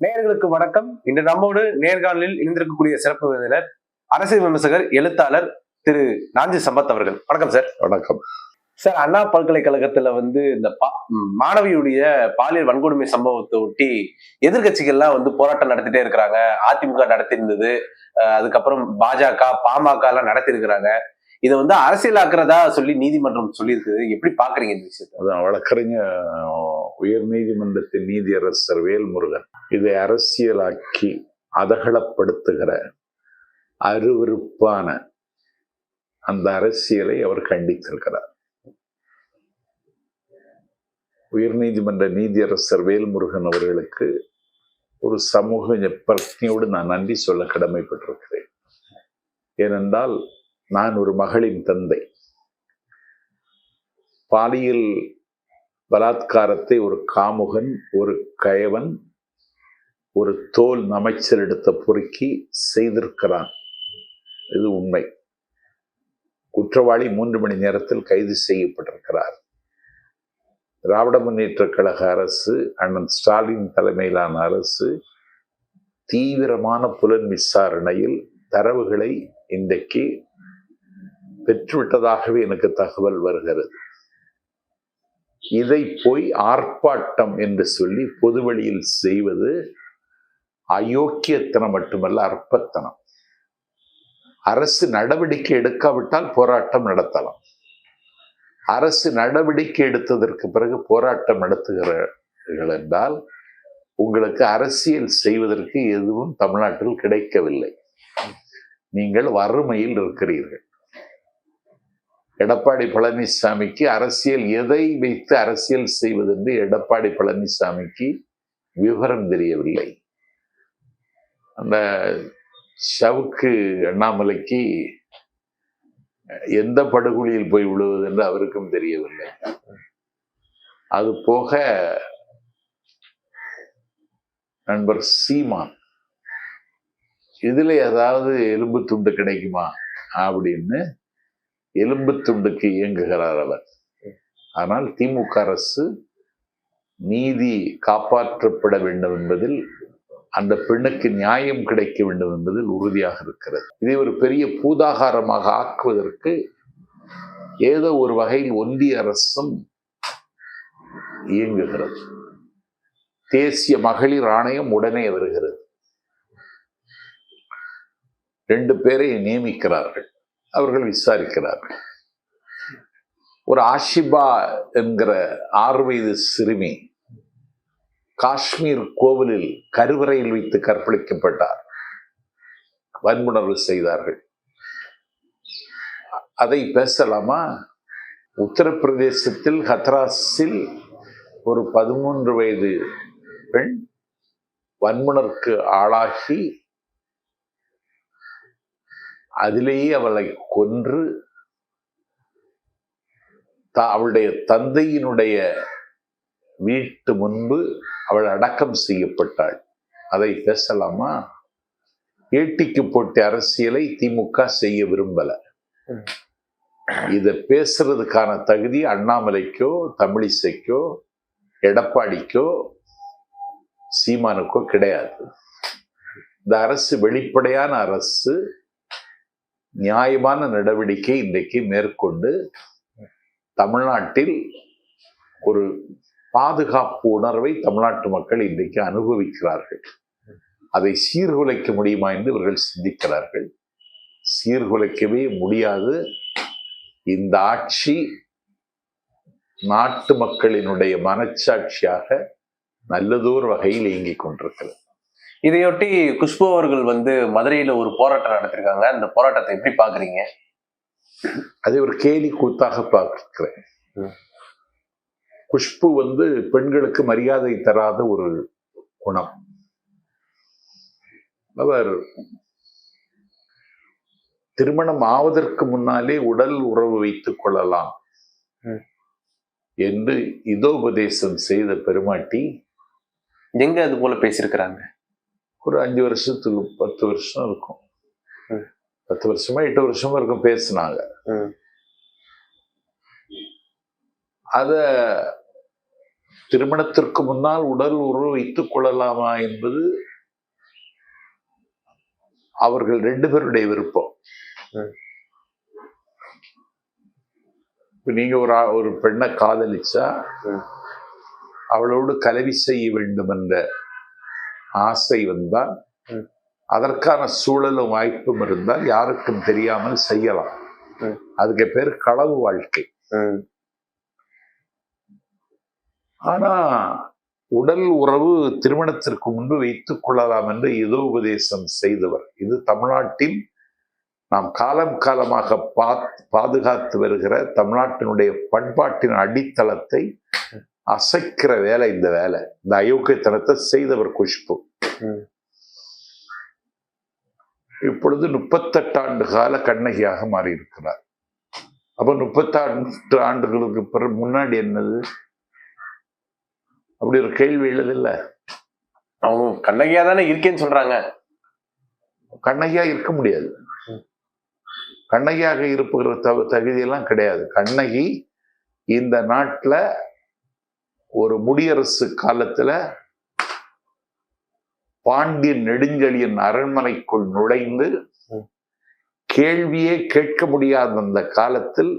நேயர்களுக்கு வணக்கம். இன்று நம்மோடு நேர்காணலில் இணைந்திருக்கக்கூடிய சிறப்பு விருந்தினர் அரசியல் விமர்சகர், எழுத்தாளர் திரு நாஞ்சில் சம்பத் அவர்கள். வணக்கம் சார். வணக்கம் சார். அண்ணா பல்கலைக்கழகத்துல இந்த மாணவியுடைய பாலியல் வன்கொடுமை சம்பவத்தை ஒட்டி எதிர்கட்சிகள்லாம் போராட்டம் நடத்திட்டே இருக்கிறாங்க. அதிமுக நடத்தியிருந்தது, அதுக்கப்புறம் பாஜக, பாமக எல்லாம் நடத்தி இருக்கிறாங்க. இதை அரசியலாக்குறதா சொல்லி நீதிமன்றம் சொல்லி இருக்குது. எப்படி பாக்குறீங்க இந்த விஷயத்தை? அதான் வழக்கறிஞர் உயர் நீதிமன்றத்தின் நீதியரசர் வேல்முருகன் இதை அரசியலாக்கி அதகலப்படுத்துகிற அருவருப்பான அந்த அரசியலை அவர் கண்டித்திருக்கிறார். உயர் நீதிமன்ற நீதியரசர் வேல்முருகன் அவர்களுக்கு ஒரு சமூக பிரச்சனையோடு நான் நன்றி சொல்ல கடமைப்பட்டிருக்கிறேன். ஏனென்றால் நான் ஒரு மகளின் தந்தை. பாலியல் பலாத்காரத்தை ஒரு காமுகன், ஒரு கயவன், ஒரு தோல் அமைச்சர் எடுத்த பொறுக்கி செய்திருக்கிறான். இது உண்மை. குற்றவாளி 3 மணி நேரத்தில் கைது செய்யப்பட்டிருக்கிறார். திராவிட முன்னேற்ற கழக அரசு, அண்ணன் ஸ்டாலின் தலைமையிலான அரசு தீவிரமான புலன் விசாரணையில் தரவுகளை இன்றைக்கு பெற்றுவிட்டதாகவே எனக்கு தகவல் வருகிறது. இதை போய் ஆர்ப்பாட்டம் என்று சொல்லி பொதுவெளியில் செய்வது அயோக்கியத்தனம் மட்டுமல்ல, அற்பத்தனம். அரசு நடவடிக்கை எடுக்காவிட்டால் போராட்டம் நடத்தலாம். அரசு நடவடிக்கை எடுத்ததற்கு பிறகு போராட்டம் நடத்துகிறீர்கள் என்றால் உங்களுக்கு அரசியல் செய்வதற்கு எதுவும் தமிழ்நாட்டில் கிடைக்கவில்லை. நீங்கள் வறுமையில் இருக்கிறீர்கள். எடப்பாடி பழனிசாமிக்கு அரசியல் எதை வைத்து அரசியல் செய்வதென்று எடப்பாடி பழனிசாமிக்கு விவரம் தெரியவில்லை. அந்த சவுக்கு அண்ணாமலைக்கு எந்த படுகொலியில் போய் விழுவது என்று அவருக்கும் தெரியவில்லை. அது போக நண்பர் சீமான் இதுல ஏதாவது எலும்பு துண்டு கிடைக்குமா அப்படின்னு எலும்பு துண்டுக்கு இயங்குகிறார் அவர். ஆனால் திமுக அரசு நீதி காப்பாற்றப்பட வேண்டும் என்பதில், அந்த பெண்ணுக்கு நியாயம் கிடைக்க வேண்டும் என்பதில் உறுதியாக இருக்கிறது. இதை ஒரு பெரிய பூதாகாரமாக ஆக்குவதற்கு ஏதோ ஒரு வகையில் ஒன்றிய அரசும் இயங்குகிறது. தேசிய மகளிர் ஆணையம் உடனே வருகிறது. 2 பேரை நியமிக்கிறார்கள். அவர்கள் விசாரிக்கிறார்கள். ஒரு ஆஷிபா என்கிற 6 வயது சிறுமி காஷ்மீர் கோவிலில் கருவறையில் வைத்து கற்பழிக்கப்பட்டார். வன்புணர்வு செய்தார்கள். அதை பேசலாமா? உத்தரப்பிரதேசத்தில் ஹத்ராஸில் ஒரு 13 வயது பெண் வன்முணர்வுக்கு ஆளாகி அதிலேயே அவளை கொன்று அவளுடைய தந்தையினுடைய வீட்டு முன்பு அவள் அடக்கம் செய்யப்பட்டாள். அதை பேசலாமா? ஏட்டிக்கு போட்ட அரசியலை திமுக செய்ய விரும்பல. இதை பேசுறதுக்கான தகுதி அண்ணாமலைக்கோ, தமிழிசைக்கோ, எடப்பாடிக்கோ, சீமானுக்கோ கிடையாது. இந்த அரசு வெளிப்படையான அரசு, நியாயமான நடவடிக்கை இன்றைக்கு மேற்கொண்டு தமிழ்நாட்டில் ஒரு பாதுகாப்பு உணர்வை தமிழ்நாட்டு மக்கள் இன்றைக்கு அனுபவிக்கிறார்கள். அதை சீர்குலைக்க முடியுமா என்று இவர்கள் சிந்திக்கிறார்கள். சீர்குலைக்கவே முடியாது. இந்த ஆட்சி நாட்டு மக்களினுடைய மனச்சாட்சியாக நல்லதோர் வகையில் இயங்கிக் கொண்டிருக்கிறது. இதையொட்டி குஷ்பு அவர்கள் மதுரையில ஒரு போராட்டம் நடத்திருக்காங்க. அந்த போராட்டத்தை எப்படி பாக்குறீங்க? அதை ஒரு கேலி கூத்தாக பார்க்கிறேன். குஷ்பு பெண்களுக்கு மரியாதை தராத ஒரு குணம். அவர் திருமணம் ஆவதற்கு முன்னாலே உடல் உறவு வைத்துக் கொள்ளலாம் என்று இதோபதேசம் செய்த பெருமாட்டி எங்க அது போல பேசியிருக்கிறாங்க? ஒரு 5 வருஷத்துக்கு 10 வருஷம் இருக்கும். 10 வருஷமா 8 வருஷமா இருக்கும் பேசினாங்க. அத திருமணத்திற்கு முன்னால் உடல் உறவு வைத்துக் கொள்ளலாமா என்பது அவர்கள் 2 பேருடைய விருப்பம். இப்ப நீங்க ஒரு பெண்ணை காதலிச்சா அவளோடு கலவி செய்ய வேண்டும் என்ற ஆசை வந்தால், அதற்கான சூழலும் வாய்ப்பும் இருந்தால் யாருக்கும் தெரியாமல் செய்யலாம். அதுக்கு பேர் களவு வாழ்க்கை. ஆனா உடல் உறவு திருமணத்திற்கு முன்பு வைத்துக் கொள்ளலாம் என்று இதோபதேசம் செய்தவர். இது தமிழ்நாட்டில் நாம் காலம் காலமாக பாதுகாத்து வருகிற தமிழ்நாட்டினுடைய பண்பாட்டின் அடித்தளத்தை அசைக்கிற வேலை இந்த வேலை. இந்த அயோக்கியத்தனத்தை செய்தவர் குஷ்பு. இப்பொழுது 38 ஆண்டு கால கண்ணகியாக மாறியிருக்கிறார். அப்ப 38 ஆண்டுகளுக்கு பிறகு முன்னாடி என்னது? அப்படி ஒரு கேள்வி எழுதில்ல. அவங்க கண்ணகியா தானே இருக்கேன்னு சொல்றாங்க. கண்ணகியா இருக்க முடியாது. கண்ணகியாக இருப்புகிற தகுதியெல்லாம் கிடையாது. கண்ணகி இந்த நாட்டுல ஒரு முடியரசு காலத்துல பாண்டியன் நெடுஞ்செழியன் அரண்மனைக்குள் நுழைந்து கேள்வியே கேட்க முடியாத அந்த காலத்தில்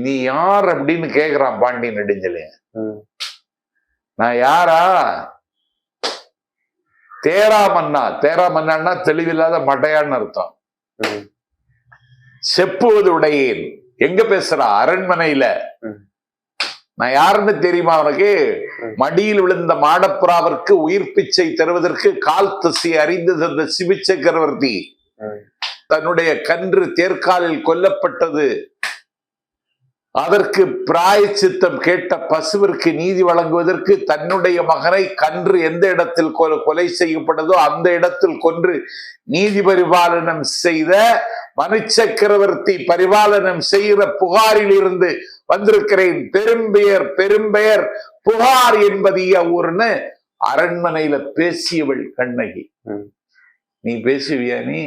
நீ யார் அப்படின்னு கேக்குறான் பாண்டியன் நெடுஞ்செழியன். நான் யாரா? தேராமன்னா. தேராமன்னா தெளிவில்லாத மட்டையான்னு அர்த்தம். செப்புவது உடையேன். எங்க பேசுறா? அரண்மனையில. நான் யாருன்னு தெரியுமா உனக்கு? மடியில் விழுந்த மாடப்புறாவிற்கு உயிர் பிச்சை தருவதற்கு கால் தசி அறிந்து தந்த சிபி சக்கரவர்த்தி தன்னுடைய கன்று தேர்காலில் கொல்லப்பட்டது. அதற்கு பிராயச்சித்தம் கேட்ட பசுவிற்கு நீதி வழங்குவதற்கு தன்னுடைய மகனை கன்று எந்த இடத்தில் கொலை செய்யப்பட்டதோ அந்த இடத்தில் கொன்று நீதி பரிபாலனம் செய்த மனு சக்கரவர்த்தி பரிபாலனம் செய்கிற புகாரில் இருந்து வந்திருக்கிறேன். பெரும்பெயர் புகார் என்பதிய ஊர்னு அரண்மனையில பேசியவள் கண்ணகி. நீ பேசுவியா? நீ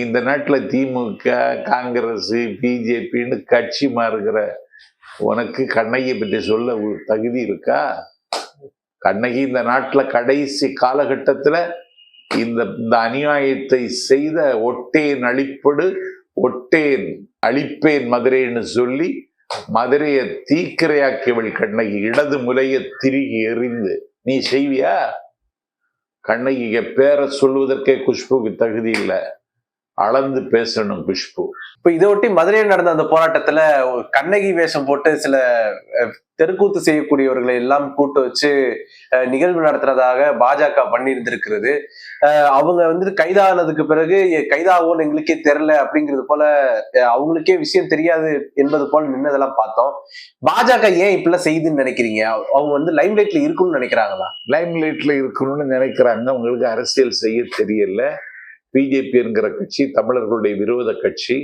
இந்த நாட்டுல திமுக, காங்கிரஸ், பிஜேபின்னு கட்சி மாறுகிற உனக்கு கண்ணகியை பற்றி சொல்ல ஒரு தகுதி இருக்கா? கண்ணகி இந்த நாட்டுல கடைசி காலகட்டத்துல இந்த அநியாயத்தை செய்த ஒட்டேன் அழிப்படு ஒட்டேன் அழிப்பேன் மதுரைன்னு சொல்லி மதுரையை தீக்கிரையாக்கியவள் கண்ணகி. இடது முலையை திருகி எறிந்து. நீ செய்வியா? கண்ணகிக்கு பேரை சொல்வதற்கே குஷ்புக்கு தகுதி இல்லை. அளந்து பேசணும் குஷ்பு. இப்ப இதை ஒட்டி மதுரையில் நடந்த அந்த போராட்டத்துல கண்ணகி வேஷம் போட்டு சில தெருக்கூத்து செய்யக்கூடியவர்களை எல்லாம் கூட்டு வச்சு நிகழ்வு நடத்துறதாக பாஜக பண்ணியிருந்திருக்கிறது. அவங்க வந்து கைதானதுக்கு பிறகு கைதாகும்னு எங்களுக்கே தெரியல அப்படிங்கிறது போல அவங்களுக்கே விஷயம் தெரியாது என்பது போல நின்னதெல்லாம் பார்த்தோம். பாஜக ஏன் இப்பெல்லாம் செய்யுதுன்னு நினைக்கிறீங்க? அவங்க வந்து லைம் லைட்ல இருக்கணும்னு நினைக்கிறாங்களா? லைம் லைட்ல இருக்கணும்னு நினைக்கிறாங்க. அவங்களுக்கு அரசியல் செய்ய தெரியல. பிஜேபி என்கிற கட்சி தமிழர்களுடைய விரோத கட்சி.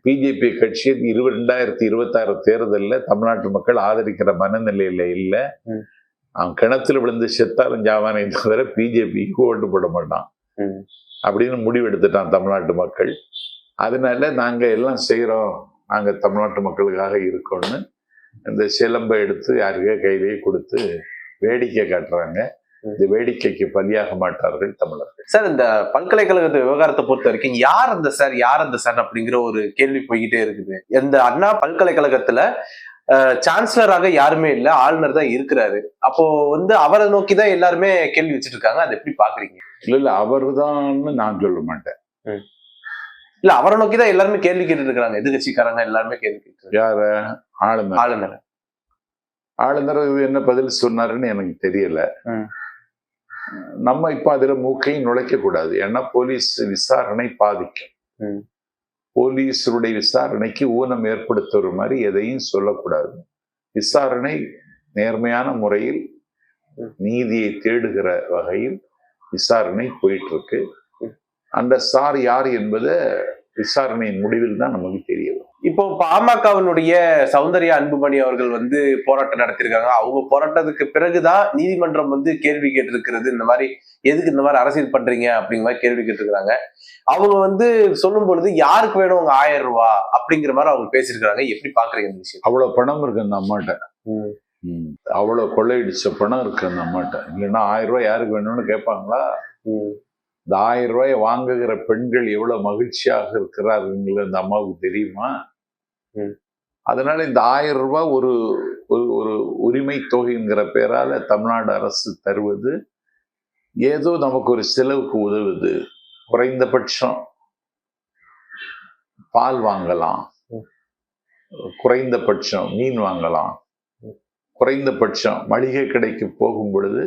பிஜேபி கட்சி 2026 தேர்தலில் தமிழ்நாட்டு மக்கள் ஆதரிக்கிற மனநிலையில இல்ல. அவன் கிணத்துல விழுந்து செத்தாலும் ஜாவானை தவிர பிஜேபிக்கு ஓட்டு போட மாட்டான் அப்படின்னு முடிவெடுத்துட்டான் தமிழ்நாட்டு மக்கள். அதனால நாங்க எல்லாம் செய்யறோம், நாங்க தமிழ்நாட்டு மக்களுக்காக இருக்கோம்னு இந்த சிலம்பை எடுத்து யாருக்கே கையிலேயே கொடுத்து வேடிக்கை காட்டுறாங்க. இந்த வேடிக்கைக்கு பலியாக மாட்டார்கள் தமிழர்கள். சார், இந்த பல்கலைக்கழகத்து விவகாரத்தை பொறுத்த வரைக்கும் யார் அந்த சார் அப்படிங்கிற ஒரு கேள்வி போய்கிட்டே இருக்குது. இந்த அண்ணா பல்கலைக்கழகத்துல சான்சலராக யாருமே இல்ல, ஆளுநர் தான் இருக்கிறாரு. அப்போ வந்து அவரை நோக்கிதான் எல்லாருமே கேள்வி வச்சுட்டு இருக்காங்க. அதை எப்படி பாக்குறீங்க? இல்ல அவர்தான் நான் சொல்ல மாட்டேன். இல்ல அவரை நோக்கிதான் எல்லாருமே கேள்வி கேட்டு இருக்காங்க. எதிர்கட்சிக்காரங்க எல்லாருமே கேள்வி கேட்டு. யார? ஆளுநர். ஆளுநர் என்ன பதில் சொன்னாருன்னு எனக்கு தெரியல. நம்ம இப்ப அதுல மூக்கையும் நுழைக்க கூடாது. ஏன்னா போலீஸ் விசாரணை பாதிக்கும். போலீஸருடைய விசாரணைக்கு ஊனம் ஏற்படுத்துற மாதிரி எதையும் சொல்லக்கூடாது. விசாரணை நேர்மையான முறையில் நீதியை தேடுகிற வகையில் விசாரணை போயிட்டு இருக்கு. அந்த சார் யார் என்பதை விசாரணையின் முடிவில் தான் நமக்கு தெரிய வரும். இப்போ பாமகவினுடைய சௌந்தர்யா அன்புமணி அவர்கள் வந்து போராட்டம் நடத்திருக்காங்க. அவங்க போராட்டத்துக்கு பிறகுதான் நீதிமன்றம் வந்து கேள்வி கேட்டிருக்கிறது. இந்த மாதிரி எதுக்கு இந்த மாதிரி அரசியல் பண்றீங்க அப்படிங்கிற மாதிரி கேள்வி கேட்டிருக்கிறாங்க. அவங்க வந்து சொல்லும் பொழுது யாருக்கு வேணும் உங்க 1000 ரூபாய் அப்படிங்கிற மாதிரி அவங்க பேசியிருக்கிறாங்க. எப்படி பாக்குறீங்க இந்த விஷயம்? அவ்வளவு பணம் இருக்கு அந்த அம்மாட்ட. அவ்வளவு கொள்ளையடிச்ச பணம் இருக்கு அந்த அம்மாட்ட. இல்லைன்னா 1000 ரூபாய் யாருக்கு வேணும்னு கேட்பாங்களா? இந்த 1000 ரூபாயை வாங்குகிற பெண்கள் எவ்வளவு மகிழ்ச்சியாக இருக்கிறார்கள் இந்த அம்மாவுக்கு தெரியுமா? அதனால இந்த 1000 ரூபாய் ஒரு ஒரு உரிமை தொகைங்கிற பேரால தமிழ்நாடு அரசு தருவது ஏதோ நமக்கு ஒரு செலவுக்கு உதவுது. குறைந்தபட்சம் பால் வாங்கலாம், குறைந்தபட்சம் மீன் வாங்கலாம், குறைந்தபட்சம் மளிகை கடைக்கு போகும் பொழுது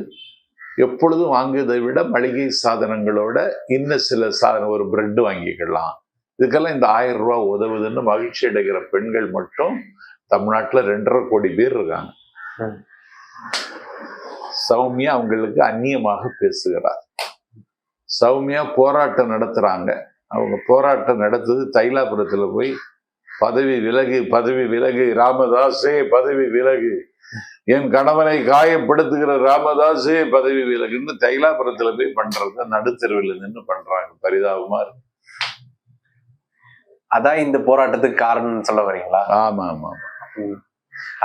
எப்பொழுதும் வாங்குவதை விட மளிகை சாதனங்களோட இன்னும் சில சாதனம், ஒரு பிரெட் வாங்கிக்கலாம். இதுக்கெல்லாம் இந்த 1000 ரூபாய் உதவுதுன்னு மகிழ்ச்சி அடைகிற பெண்கள் மட்டும் தமிழ்நாட்டுல 2.5 கோடி பேர் இருக்காங்க. சௌமியா அவங்களுக்கு அந்நியமாக பேசுகிறார். சௌமியா போராட்டம் நடத்துறாங்க. அவங்க போராட்டம் நடத்துது தைலாபுரத்துல போய் பதவி விலகு, பதவி விலகு, ராமதாஸே பதவி விலகு, என் கணவனை காயப்படுத்துகிற ராமதாஸே பதவி விலகுன்னு தைலாபுரத்துல போய் பண்றத நடுத்தெருவில் நின்று பண்றாங்க. பரிதாபமா இருக்கு. அதான் இந்த போராட்டத்துக்கு காரணம்னு சொல்ல வரீங்களா? ஆமா ஆமா.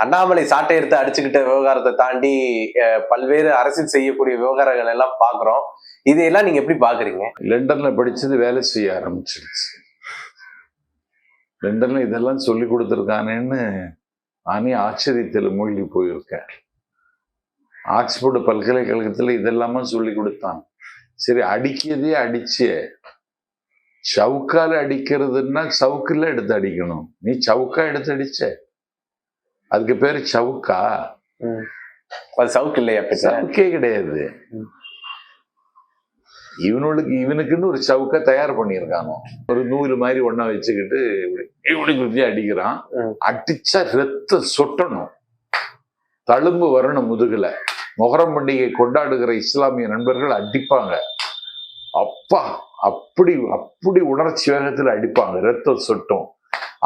அண்ணாமலை சாட்டை எடுத்து அடிச்சுக்கிட்ட விவகாரத்தை தாண்டி பல்வேறு அரசியல் செய்யக்கூடிய விவகாரங்கள் எல்லாம் பாக்குறோம். இதையெல்லாம் நீங்க எப்படி பாக்குறீங்க? லண்டன்ல படிச்சது வேலை செய்ய ஆரம்பிச்சிருச்சு. லண்டன்ல இதெல்லாம் சொல்லி கொடுத்துருக்கானேன்னு நானே ஆச்சரியத்தில் மூழ்கி போயிருக்கேன். ஆக்ஸ்போர்டு பல்கலைக்கழகத்துல இதெல்லாமா சொல்லி கொடுத்தான். சரி, அடிக்கிறதே அடிச்சே, சவுக்கால அடிக்கிறதுன்னா சவுக்குல எடுத்து அடிக்கணும். நீ சவுக்கா எடுத்து அடிச்ச, அதுக்கு பேரு சவுக்கா? அது சவுக்கு இல்லையா? சவுக்கே கிடையாது. இவனுக்குன்னு ஒரு சவுக்கை தயார் பண்ணியிருக்காங்க. ஒரு நூறு மாதிரி ஒண்ணா வச்சுக்கிட்டு இப்படி குத்தி அடிக்கிறான். அடிச்சா ரத்தம் சொட்டணும், தழும்பு வரணும் முதுகுல. மொஹரம் பண்டிகை கொண்டாடுகிற இஸ்லாமிய நண்பர்கள் அடிப்பாங்க. அப்பா, அப்படி அப்படி உணர்ச்சி வேகத்துல அடிப்பாங்க, ரத்தம் சொட்டும்.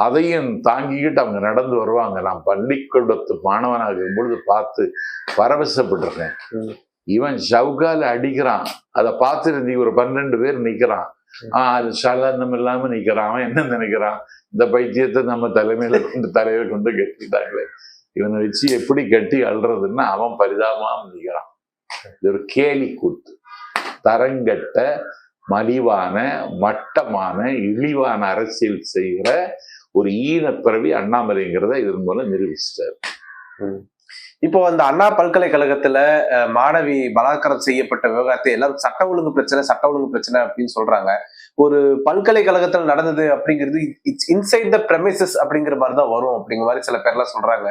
அதையும் தாங்கிக்கிட்டு அவங்க நடந்து வருவாங்க. நான் பள்ளிக்கூடத்து மாணவனாக இருக்கும்பொழுது பார்த்து பரவசப்பட்டிருக்கேன். இவன் சவுக்கால அடிக்கிறான், அதை பார்த்துருந்து ஒரு 12 பேர் நிக்கிறான். அது சலனம் இல்லாம நிக்கிறான். அவன் என்ன நினைக்கிறான், இந்த பைத்தியத்தை நம்ம தலைமையில தலையில கொண்டு கட்டிட்டாங்களே, இவனை வச்சு எப்படி கட்டி அழுறதுன்னா அவன் பரிதாபமா நிற்கிறான். இது ஒரு கேலி கூத்து. தரங்கட்ட, மலிவான, மட்டமான, இழிவான அரசியல் செய்கிற ஒரு ஈனப்பிறவி அண்ணாமலைங்கிறத இதன் மூலம் நிரூபிச்சிட்டார். இப்போ அந்த அண்ணா பல்கலைக்கழகத்துல மாணவி பலாத்காரம் செய்யப்பட்ட விவகாரத்தை எல்லாரும் சட்ட ஒழுங்கு பிரச்சனை அப்படின்னு சொல்றாங்க. ஒரு பல்கலைக்கழகத்துல நடந்தது அப்படிங்கிறது இட்ஸ் இன்சைட் த பிரமிசஸ் அப்படிங்கிற மாதிரிதான் வரும் அப்படிங்கிற மாதிரி சில பேர்லாம் சொல்றாங்க.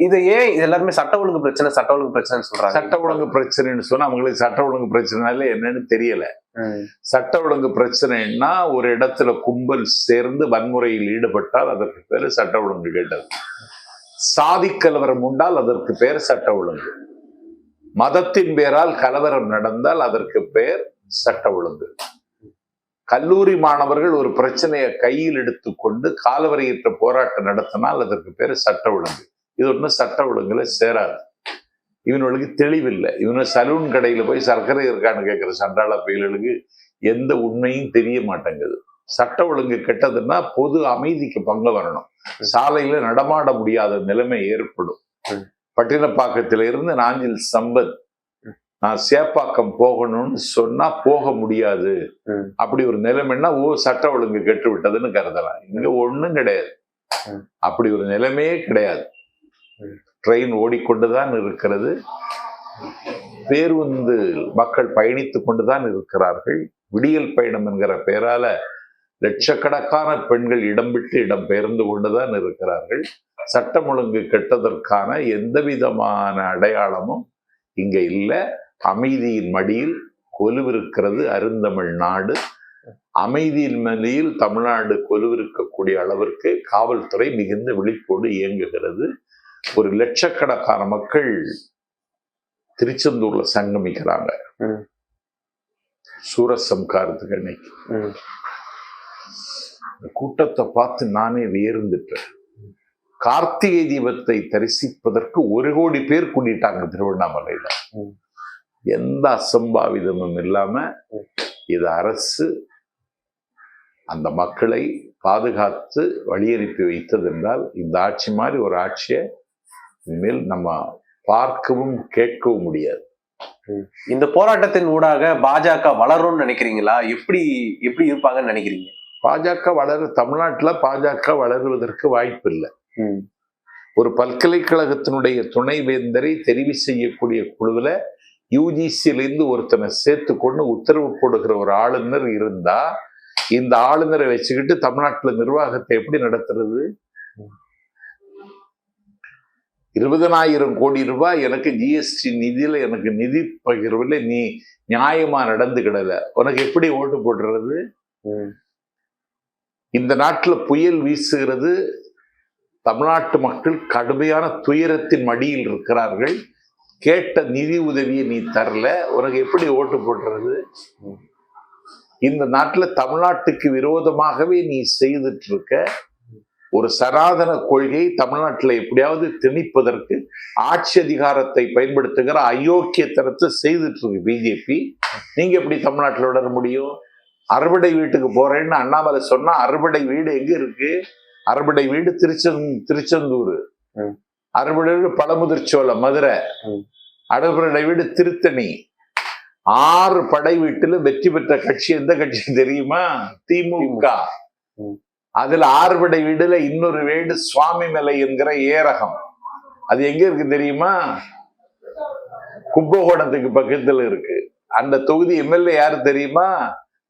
இது ஏன் எல்லாருமே சட்ட ஒழுங்கு பிரச்சனைன்னு சொல்றாங்க? சட்ட ஒழுங்கு பிரச்சனைன்னு சொன்னா அவங்களுக்கு சட்ட ஒழுங்கு பிரச்சனைல என்னன்னு தெரியல. சட்ட ஒழுங்கு பிரச்சனைன்னா ஒரு இடத்துல கும்பல் சேர்ந்து வன்முறையில் ஈடுபட்டால் அதற்கு பேரு சட்ட ஒழுங்கு கேட்டது. சாதி கலவரம் உண்டால் அதற்கு பேர் சட்ட ஒழுங்கு. மதத்தின் பேரால் கலவரம் நடந்தால் அதற்கு பேர் சட்ட ஒழுங்கு. கல்லூரி மாணவர்கள் ஒரு பிரச்சனையை கையில் எடுத்துக்கொண்டு காலவரையற்ற போராட்டம் நடத்தினால் அதற்கு பேர் சட்ட ஒழுங்கு. இது ஒன்றும் சட்ட ஒழுங்குல சேராது. இவனுக்கு தெளிவில்லை. இவனு சலூன் கடையில போய் சர்க்கரை இருக்கான்னு கேட்கிற சண்டாள பயிலுக்கு எந்த உண்மையும் தெரிய மாட்டேங்குது. சட்ட ஒழுங்கு கெட்டதுன்னா பொது அமைதிக்கு பங்கு வரணும். சாலையில நடமாட முடியாத நிலைமை ஏற்படும். பட்டினப்பாக்கத்தில இருந்து நாஞ்சில் சம்பத் நான் சேப்பாக்கம் போகணும்னு சொன்னா போக முடியாது. அப்படி ஒரு நிலைமைன்னா சட்ட ஒழுங்கு கெட்டு விட்டதுன்னு கருதலாம். இங்க ஒண்ணும் கிடையாது, அப்படி ஒரு நிலைமையே கிடையாது. ட்ரெயின் ஓடிக்கொண்டுதான் இருக்கிறது, பேருந்து மக்கள் பயணித்துக் கொண்டுதான் இருக்கிறார்கள். விடியல் பயணம் என்கிற பெயரால லட்சக்கணக்கான பெண்கள் இடம் விட்டு இடம் பெயர்ந்து கொண்டுதான் இருக்கிறார்கள். சட்டம் ஒழுங்கு கெட்டதற்கான எந்த விதமான அடையாளமும் இங்க இல்லை. அமைதியின் மடியில் கொலுவிருக்கிறது அருந்தமிழ் நாடு. அமைதியின் மடியில் தமிழ்நாடு கொலுவிருக்கக்கூடிய அளவிற்கு காவல்துறை மிகுந்த விழிப்போடு இயங்குகிறது. ஒரு லட்சக்கணக்கான மக்கள் திருச்செந்தூர்ல சங்கமிக்கிறாங்க சூரசம்காரத்துக்கு அன்னைக்கு. கூட்டத்தை பார்த்து நானே வியர்ந்துட்டேன். கார்த்திகை தீபத்தை தரிசிப்பதற்கு 1 கோடி பேர் கூட்டிட்டாங்க திருவண்ணாமலையில. எந்த அசம்பாவிதமும் இல்லாம இது அரசு அந்த மக்களை பாதுகாத்து வழியனுப்பி வைத்தது என்றால் இந்த ஆட்சி மாதிரி ஒரு ஆட்சியை இனிமேல் நம்ம பார்க்கவும் கேட்கவும் முடியாது. இந்த போராட்டத்தின் ஊடாக பாஜக வளரும்னு நினைக்கிறீங்களா? எப்படி எப்படி இருப்பாங்கன்னு நினைக்கிறீங்க? தமிழ்நாட்டுல பாஜக வளருவதற்கு வாய்ப்பு இல்லை. ஒரு பல்கலைக்கழகத்தினுடைய துணைவேந்தரை தெரிவு செய்யக்கூடிய குழுவில் யூஜிசியிலிருந்து ஒருத்தனை சேர்த்து கொண்டு உத்தரவு போடுகிற ஒரு ஆளுநர் இருந்தா இந்த ஆளுநரை வச்சுக்கிட்டு தமிழ்நாட்டுல நிர்வாகத்தை எப்படி நடத்துறது? 20,000 கோடி ரூபாய் எனக்கு ஜிஎஸ்டி நிதியில எனக்கு நிதி பகிர்வில் நீ நியாயமா நடந்துக்கிடல, உனக்கு எப்படி ஓட்டு போடுறது? இந்த நாட்டுல புயல் வீசுகிறது, தமிழ்நாட்டு மக்கள் கடுமையான துயரத்தின் மடியில் இருக்கிறார்கள், கேட்ட நிதி உதவியை நீ தரல, உனக்கு எப்படி ஓட்டு போடுறது? இந்த நாட்டுல தமிழ்நாட்டுக்கு விரோதமாகவே நீ செய்துட்டு இருக்க ஒரு சனாதன கொள்கையை தமிழ்நாட்டுல எப்படியாவது திணிப்பதற்கு ஆட்சி அதிகாரத்தை பயன்படுத்துகிற அயோக்கியத்தனத்தை செய்துட்டு இருக்கு பிஜேபி. நீங்க எப்படி தமிழ்நாட்டில் வளர முடியும்? அறுபடை வீட்டுக்கு போறேன்னு அண்ணாமலை சொன்னா அறுபடை வீடு எங்க இருக்கு? அறுபடை வீடு திருச்செந்தூர், அறுபடை வீடு பழமுதிர்ச்சோலை மதுரை, அறுபடை வீடு திருத்தணி. 6 படை வீட்டுல வெற்றி பெற்ற கட்சி எந்த கட்சி தெரியுமா? திமுக. அதுல 6 படை வீடுல இன்னொரு வீடு சுவாமிமலை என்கிற ஏரகம். அது எங்க இருக்கு தெரியுமா? கும்பகோணத்துக்கு பக்கத்துல இருக்கு. அந்த தொகுதி எம்எல்ஏ யாரு தெரியுமா?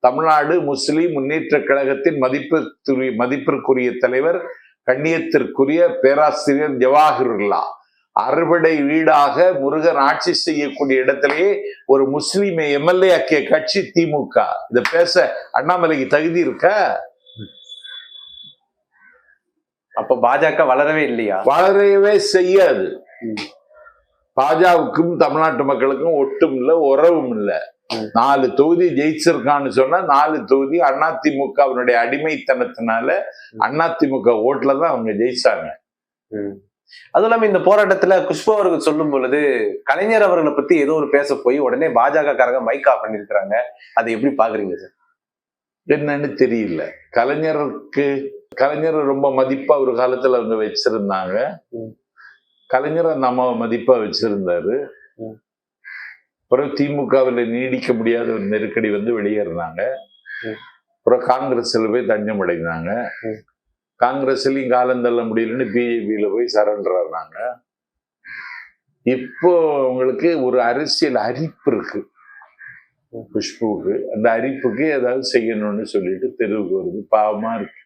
தமிழ்நாடு முஸ்லிம் முன்னேற்ற கழகத்தின் மதிப்பிற்குரிய தலைவர், கண்ணியத்திற்குரிய பேராசிரியர் ஜவாஹிருல்லா. அறுபடை வீடாக முருகன் ஆட்சி செய்யக்கூடிய இடத்திலேயே ஒரு முஸ்லிமை எம்எல்ஏ ஆக்கிய கட்சி திமுக. இத பேச அண்ணாமலைக்கு தகுதி இருக்கா? அப்ப பாஜக வளரவே இல்லையா? வளரவே செய்யாது. பாஜகவுக்கும் தமிழ்நாட்டு மக்களுக்கும் ஒட்டும் இல்லை, உறவும் இல்லை. 4 தொகுதி ஜெயிச்சிருக்கான்னு சொன்னா 4 தொகுதி அதிமுகவினுடைய அடிமைத்தனத்தினால அதிமுக ஓட்டுல தான் அவங்க ஜெயிச்சாங்க. அதுவும் இல்லாம இந்த போராட்டத்துல குஷ்பு அவர்கள் சொல்லும் பொழுது கலைஞர் அவர்களை பத்தி ஏதோ ஒரு பேச போய் உடனே பாஜக காரங்க மைக் ஆஃப் பண்ணிருக்கிறாங்க. அதை எப்படி பாக்குறீங்க சார்? என்னன்னு தெரியல. கலைஞர் ரொம்ப மதிப்பா ஒரு காலத்துல அவங்க வச்சிருந்தாங்க. கலைஞர் நம்ம மதிப்பா வச்சிருந்தாரு. அப்புறம் திமுகவில் நீடிக்க முடியாத ஒரு நெருக்கடி வந்து வெளியேறினாங்க. அப்புறம் காங்கிரஸ்ல போய் தஞ்சம் அடைந்தாங்க. காங்கிரஸ்லயும் காலம் தள்ள முடியலன்னு பிஜேபியில போய் சரண்டர் ஆனாங்க. இப்போ உங்களுக்கு ஒரு அரசியல் அரிப்பு இருக்கு குஷ்புவுக்கு. அந்த அரிப்புக்கு ஏதாவது செய்யணும்னு சொல்லிட்டு தெருவுக்கு வருது. பாவமா இருக்கு.